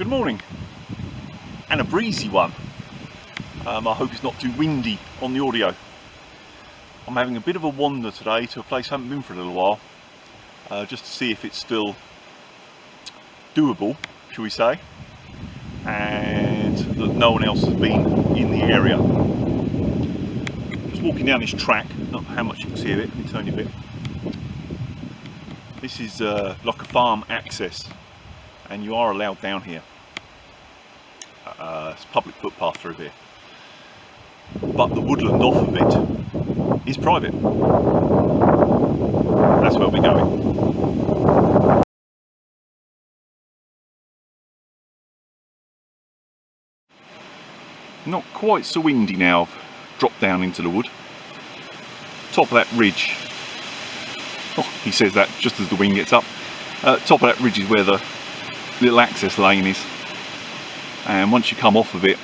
Good morning, and a breezy one. I hope it's not too windy on the audio. I'm having a bit of a wander today to a place I haven't been for a little while, just to see if it's still doable, shall we say, and that no one else has been in the area. Just walking down this track, not how much you can see of it, let me turn you a bit. This is like a farm access, and you are allowed down here. It's a public footpath through here, but the woodland off of it is private. That's where we're going. Not quite so windy now. I've dropped down into the wood. Top of that ridge, oh, he says that just as the wind gets up. Top of that ridge is where the little access lane is, and once you come off of it,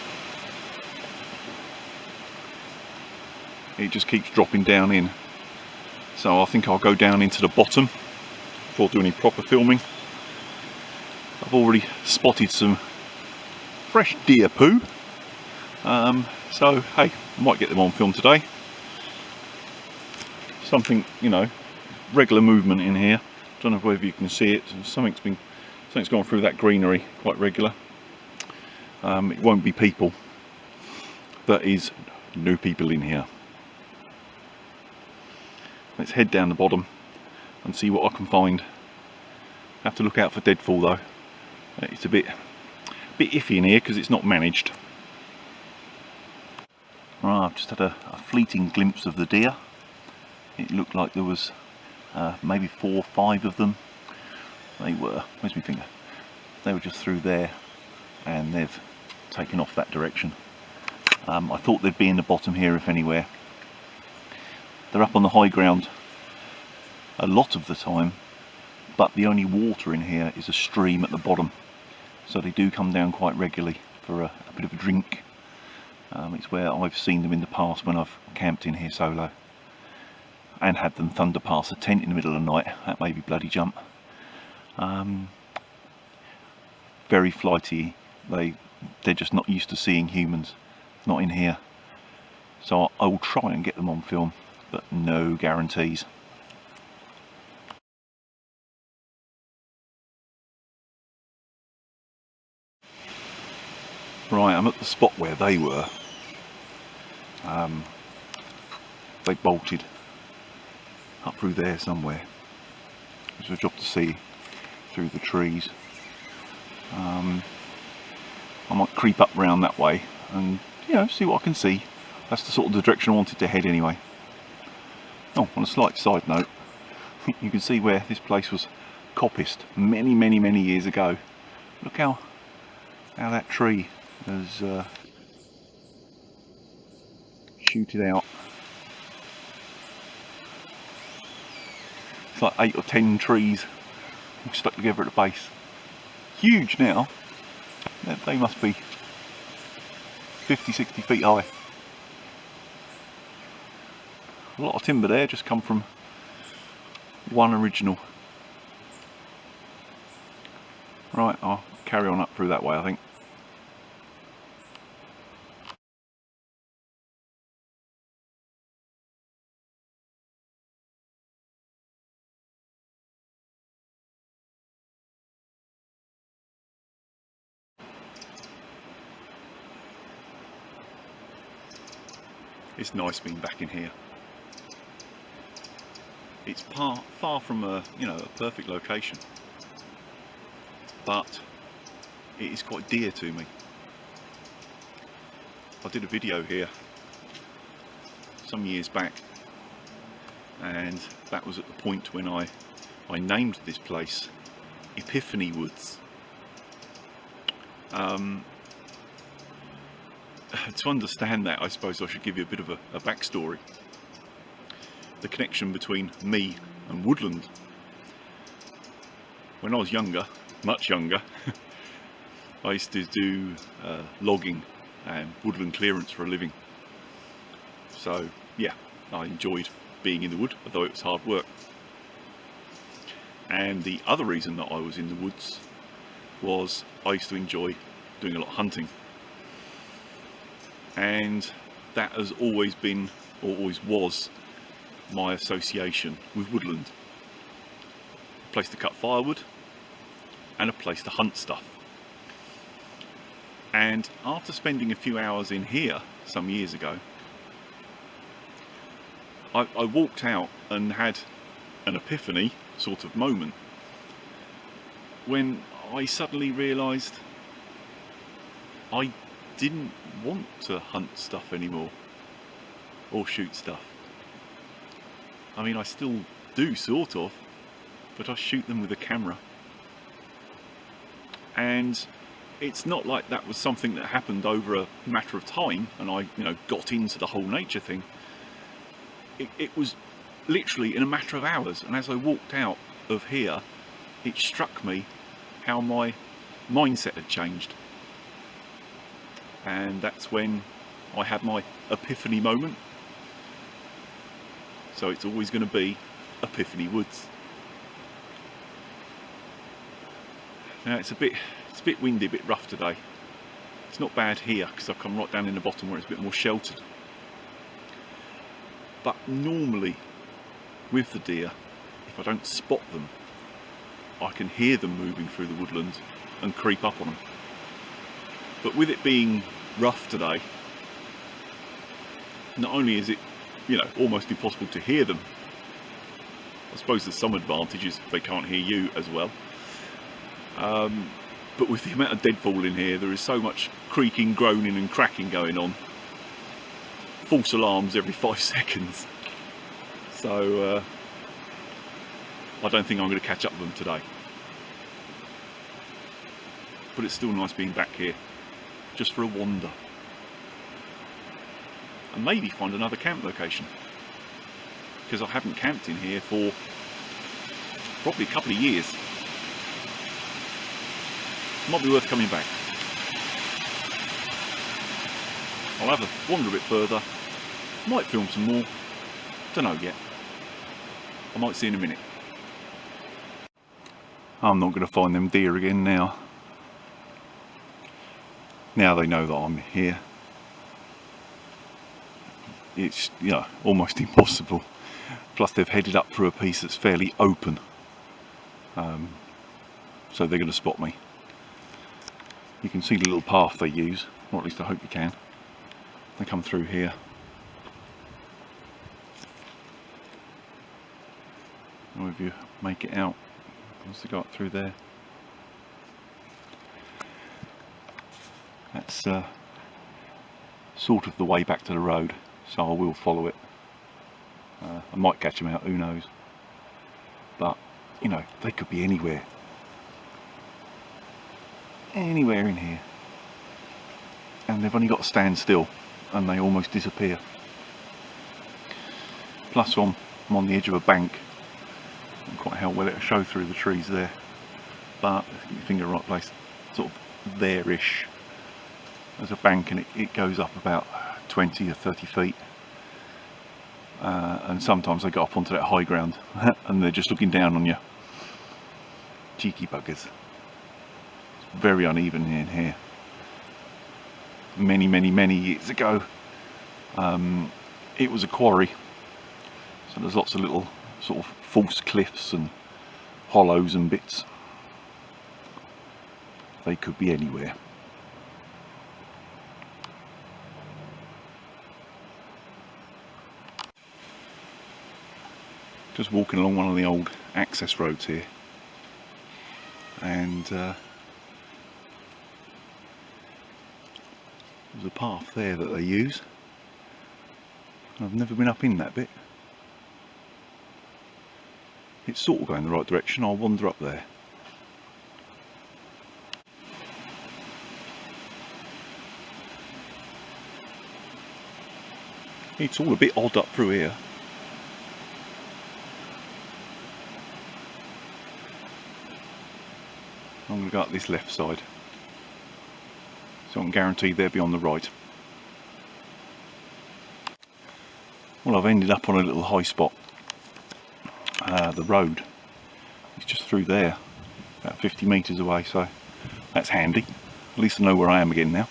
it just keeps dropping down in. So I think I'll go down into the bottom before doing any proper filming. I've already spotted some fresh deer poo, so hey, I might get them on film today. Something, you know, regular movement in here. Don't know whether you can see it. Something's gone through that greenery quite regular. It won't be people. That is no people in here. Let's head down the bottom and see what I can find. Have to look out for deadfall though. It's a bit iffy in here because it's not managed. Right, I've just had a fleeting glimpse of the deer. It looked like there was maybe 4 or 5 of them. They were, where's my finger? They were just through there, and they've taken off that direction. I thought they'd be in the bottom here if anywhere. They're up on the high ground a lot of the time, but the only water in here is a stream at the bottom, so they do come down quite regularly for a bit of a drink. It's where I've seen them in the past when I've camped in here solo and had them thunder past a tent in the middle of the night. That made me bloody jump. Very flighty. They're just not used to seeing humans, not in here. So I will try and get them on film, but no guarantees. Right, I'm at the spot where they were. They bolted up through there somewhere. It was a job to see through the trees. I might creep up round that way and, you know, see what I can see. That's the sort of the direction I wanted to head anyway. Oh, on a slight side note, you can see where this place was coppiced many years ago. Look how that tree has shooted out. It's like 8 or 10 trees all stuck together at the base. Huge now. They must be 50-60 feet high. A lot of timber there just come from one original. Right, I'll carry on up through that way, I think. It's nice being back in here. It's far from a perfect location, but it is quite dear to me. I did a video here some years back, and that was at the point when I named this place Epiphany Woods. To understand that, I suppose I should give you a bit of a backstory. The connection between me and woodland. When I was younger, much younger, I used to do logging and woodland clearance for a living. So yeah, I enjoyed being in the wood, although it was hard work. And the other reason that I was in the woods was I used to enjoy doing a lot of hunting, and that has always been, or always was, my association with woodland. A place to cut firewood and a place to hunt stuff. And after spending a few hours in here some years ago, I walked out and had an epiphany sort of moment when I suddenly realised I didn't want to hunt stuff anymore or shoot stuff. I mean, I still do sort of, but I shoot them with a camera. And it's not like that was something that happened over a matter of time and I, got into the whole nature thing. It was literally in a matter of hours, and as I walked out of here, it struck me how my mindset had changed. And that's when I had my epiphany moment. So it's always going to be Epiphany Woods. Now it's a bit windy, a bit rough today. It's not bad here because I've come right down in the bottom where it's a bit more sheltered. But normally with the deer, if I don't spot them, I can hear them moving through the woodland and creep up on them. But with it being rough today, not only is it, almost impossible to hear them, I suppose there's some advantages, they can't hear you as well. But with the amount of deadfall in here, there is so much creaking, groaning and cracking going on. False alarms every 5 seconds. So I don't think I'm going to catch up with them today. But it's still nice being back here, just for a wander. And maybe find another camp location. Because I haven't camped in here for probably a couple of years. Might be worth coming back. I'll have a wander a bit further. Might film some more. Don't know yet. I might see in a minute. I'm not going to find them deer again now. Now they know that I'm here. It's almost impossible. Plus they've headed up through a piece that's fairly open. So they're going to spot me. You can see the little path they use, or at least I hope you can. They come through here. Or if you make it out, once they go up through there. That's sort of the way back to the road, so I will follow it. I might catch them out, who knows. But, they could be anywhere. Anywhere in here. And they've only got to stand still and they almost disappear. Plus I'm on the edge of a bank. I don't quite how well it'll show through the trees there. But get your finger in the right place, sort of there-ish. There's a bank and it goes up about 20 or 30 feet. And sometimes they go up onto that high ground and they're just looking down on you. Cheeky buggers. It's very uneven in here. Many years ago, it was a quarry. So there's lots of little sort of false cliffs and hollows and bits. They could be anywhere. Just walking along one of the old access roads here, and there's a path there that they use. I've never been up in that bit. It's sort of going the right direction. I'll wander up there. It's all a bit odd up through here. I'm going to go up this left side, so I'm guaranteed they'll be on the right. Well, I've ended up on a little high spot. The road is just through there, about 50 metres away, so That's handy. At least I know where I am again now.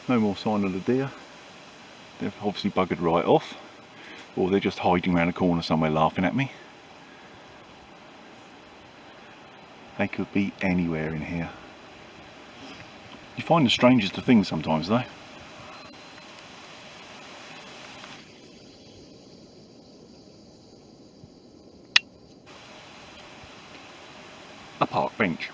No more sign of the deer. They've obviously buggered right off, or they're just hiding around a corner somewhere laughing at me. They could be anywhere in here. You find the strangest of things sometimes though. A park bench.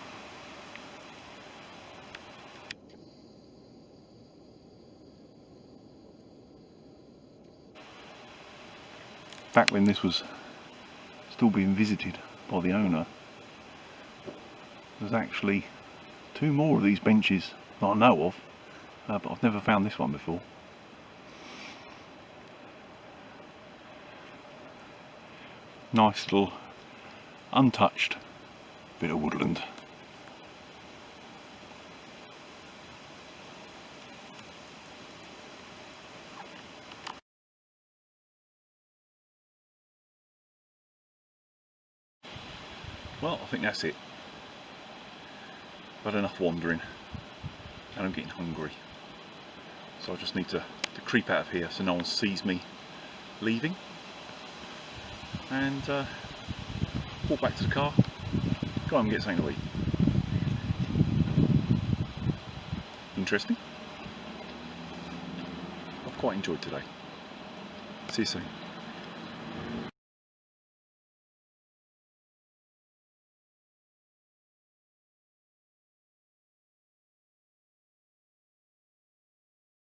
Back when this was still being visited by the owner, there's actually 2 more of these benches that I know of, but I've never found this one before. Nice little untouched bit of woodland. Well, I think that's it. I've had enough wandering and I'm getting hungry. So I just need to creep out of here so no one sees me leaving. And walk back to the car, go home and get something to eat. Interesting. I've quite enjoyed today. See you soon.